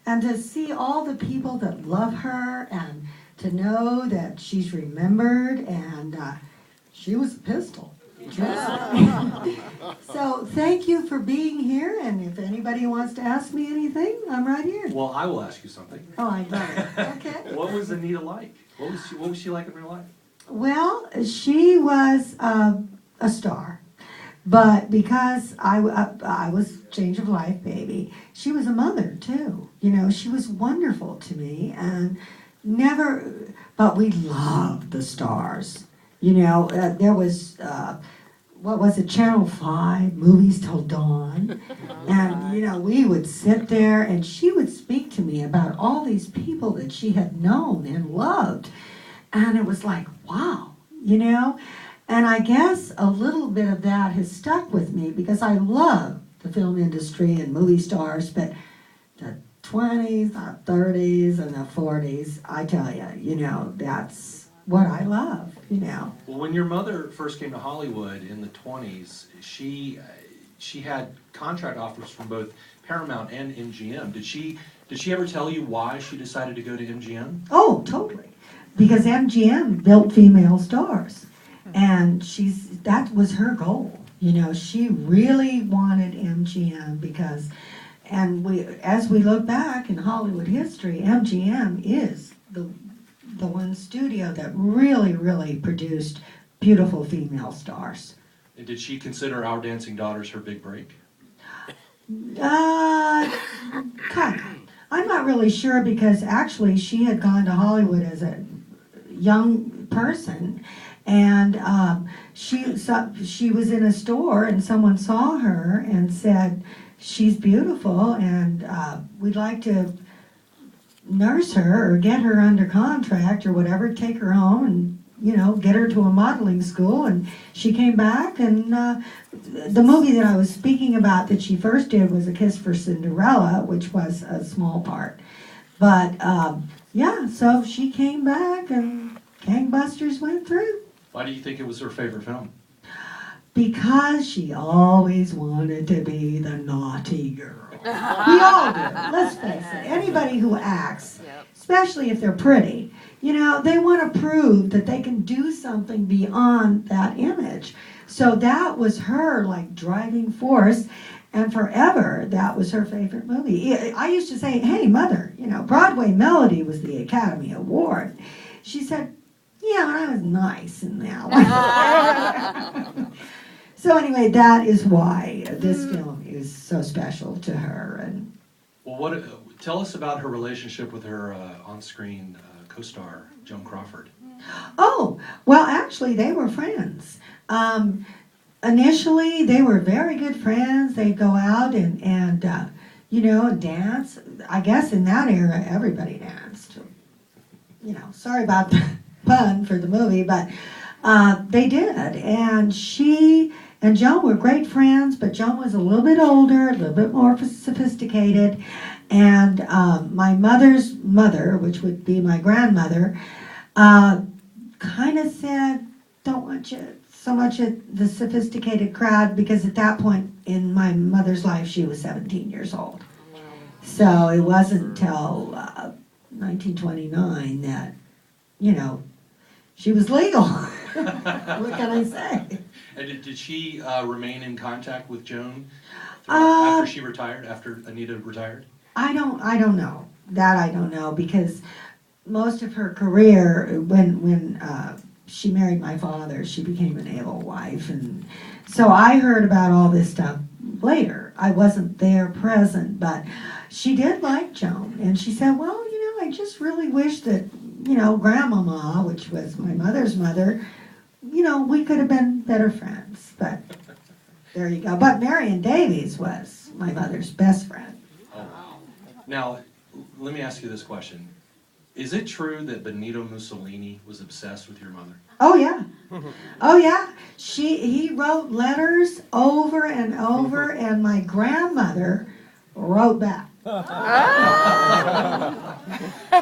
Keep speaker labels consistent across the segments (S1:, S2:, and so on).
S1: And to see all the people that love her, and to know that she's remembered, and she was a pistol. So thank you for being here, and if anybody wants to ask me anything, I'm right here.
S2: Well, I will ask you something.
S1: Oh, I love it. Okay.
S2: What was Anita like? What was she like in real life?
S1: Well, she was a star. But because I was change of life baby, she was a mother too. You know, she was wonderful to me, and but we loved the stars. You know, there was, what was it, Channel 5, Movies Till Dawn. And, you know, we would sit there and she would speak to me about all these people that she had known and loved. And it was like, wow, you know. And I guess a little bit of that has stuck with me because I love the film industry and movie stars, but the 20s, the 30s, and the 40s, I tell you, you know, that's what I love, you know.
S2: Well, when your mother first came to Hollywood in the 20s, she had contract offers from both Paramount and MGM. Did she ever tell you why she decided to go to MGM?
S1: Oh, totally. Because MGM built female stars. And that was her goal. You know, she really wanted MGM because, as we look back in Hollywood history, MGM is the one studio that really, really produced beautiful female stars.
S2: And did she consider Our Dancing Daughters her big break?
S1: Kind of. I'm not really sure because actually she had gone to Hollywood as a young person. And she was in a store and someone saw her and said, she's beautiful and we'd like to nurse her or get her under contract or whatever, take her home and, you know, get her to a modeling school. And she came back and the movie that I was speaking about that she first did was A Kiss for Cinderella, which was a small part. But yeah, so she came back and gangbusters went through.
S2: Why do you think it was her favorite film?
S1: Because she always wanted to be the naughty girl. We all do, let's face it. Anybody who acts, especially if they're pretty, you know, they want to prove that they can do something beyond that image. So that was her, like, driving force, and forever, that was her favorite movie. I used to say, hey, Mother, you know, Broadway Melody was the Academy Award. She said, yeah, but I was nice in that one. So anyway, that is why this film is so special to her. And
S2: well, tell us about her relationship with her on-screen co-star, Joan Crawford.
S1: Oh, well, actually, they were friends. Initially, they were very good friends. They'd go out and you know, dance. I guess in that era, everybody danced. You know, sorry about the pun for the movie, but they did. And she and Joan were great friends, but Joan was a little bit older, a little bit more sophisticated. And my mother's mother, which would be my grandmother, kind of said, don't want you so much at the sophisticated crowd, because at that point in my mother's life, she was 17 years old. So it wasn't until 1929 that, you know, she was legal. What can I say?
S2: And did she remain in contact with Joan after she retired, after Anita retired?
S1: I don't know. That I don't know, because most of her career, when she married my father, she became a naval wife. And so I heard about all this stuff later. I wasn't there present, but she did like Joan. And she said, well, you know, I just really wish that, you know, Grandmama, which was my mother's mother, you know, we could have been better friends. But there you go. But Marion Davies was my mother's best friend.
S2: Oh, wow. Now, let me ask you this question. Is it true that Benito Mussolini was obsessed with your mother?
S1: Oh, yeah. Oh, yeah. He wrote letters over and over, and my grandmother wrote back.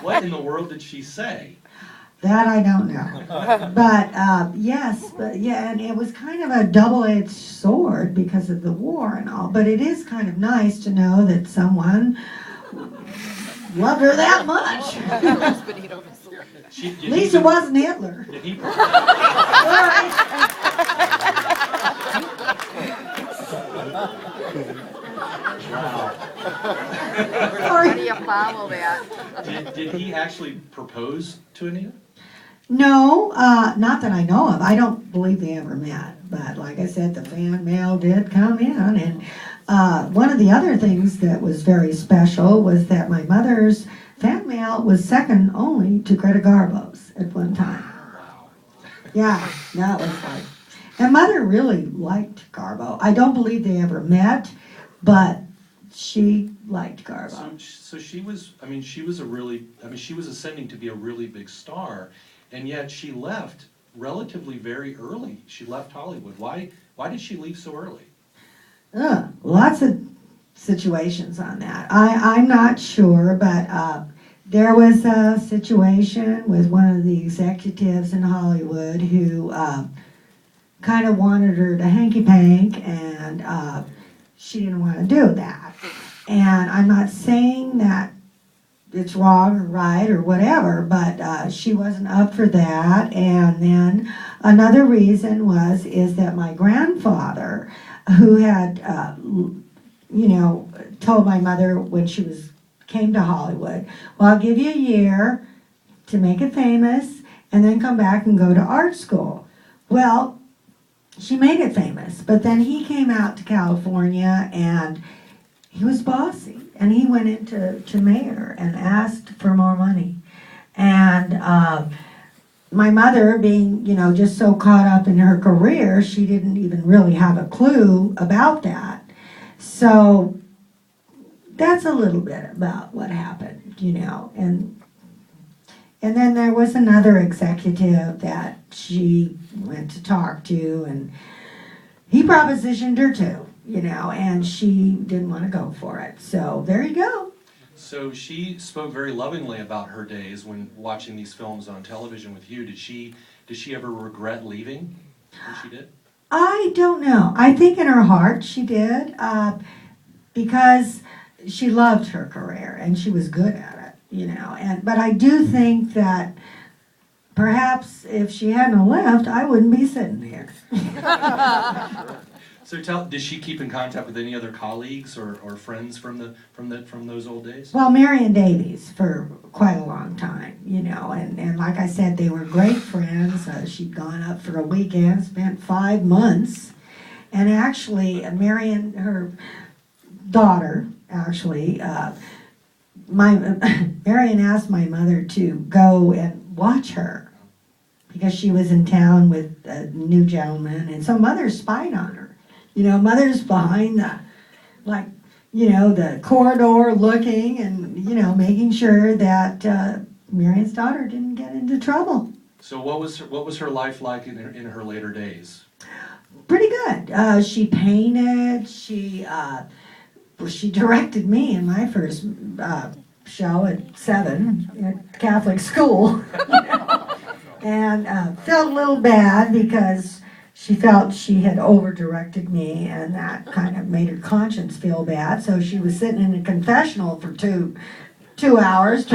S2: What in the world did she say?
S1: That I don't know. But, yes, but yeah, and it was kind of a double-edged sword because of the war and all, but it is kind of nice to know that someone loved her that much. At least it wasn't Hitler.
S2: Did he?
S3: How do you follow that?
S2: Did he actually propose to Anita?
S1: No, not that I know of. I don't believe they ever met. But like I said, the fan mail did come in. And one of the other things that was very special was that my mother's fan mail was second only to Greta Garbo's at one time.
S2: Wow.
S1: Yeah, that was like... And Mother really liked Garbo. I don't believe they ever met, but she liked Garbo.
S2: So she was, she was she was ascending to be a really big star, and yet she left relatively very early. She left Hollywood. Why did she leave so early?
S1: Lots of situations on that. I'm not sure, but there was a situation with one of the executives in Hollywood who kind of wanted her to hanky-pank, and she didn't want to do that. And I'm not saying that it's wrong or right or whatever, but she wasn't up for that. And then another reason is that my grandfather, who had, told my mother when she came to Hollywood, well, I'll give you a year to make it famous and then come back and go to art school. Well, she made it famous, but then he came out to California and he was bossy, and he went into mayor and asked for more money. And my mother, being, just so caught up in her career, she didn't even really have a clue about that. So that's a little bit about what happened, And then there was another executive that she went to talk to, and he propositioned her too, and she didn't want to go for it. So there you go.
S2: So she spoke very lovingly about her days when watching these films on television with you. Did she ever regret leaving when she did?
S1: I don't know. I think in her heart she did, because she loved her career and she was good at it, but I do think that perhaps if she hadn't left, I wouldn't be sitting here.
S2: So did she keep in contact with any other colleagues or friends from those old days?
S1: Well, Marion Davies for quite a long time, and like I said, they were great friends. She'd gone up for a weekend, spent 5 months, and actually Marion, her daughter, Marion asked my mother to go and watch her because she was in town with a new gentleman, and so Mother spied on her. Mother's behind the corridor looking and, making sure that Marion's daughter didn't get into trouble.
S2: So what was her life like in her later days?
S1: Pretty good. She painted. She directed me in my first show at 7 at Catholic school, and felt a little bad because she felt she had over-directed me, and that kind of made her conscience feel bad. So she was sitting in a confessional for two hours.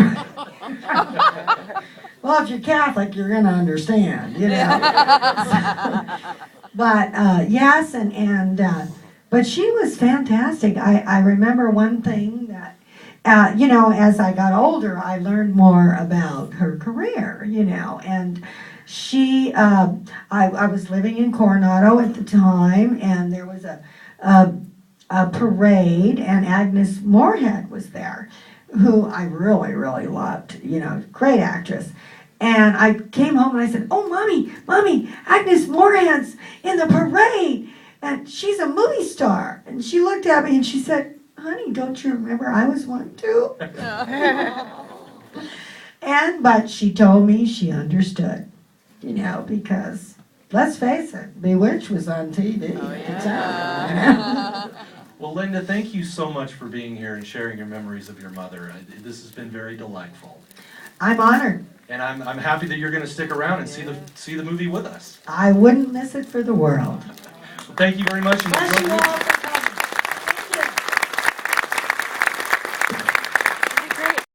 S1: Well, if you're Catholic, you're going to understand, But yes, but she was fantastic. I remember one thing that, as I got older, I learned more about her career, and she, I was living in Coronado at the time, and there was a parade, and Agnes Moorehead was there, who I really, really loved, great actress. And I came home and I said, "Oh, Mommy, Agnes Moorehead's in the parade, and she's a movie star." And she looked at me and she said, "Honey, don't you remember I was one too?" But she told me she understood, because let's face it, Bewitched was on TV at the time.
S2: Well, Linda, thank you so much for being here and sharing your memories of your mother. This has been very delightful.
S1: I'm honored.
S2: And I'm happy that you're going to stick around and see the movie with us.
S1: I wouldn't miss it for the world.
S2: Well, thank you very much. And
S1: Bless you all.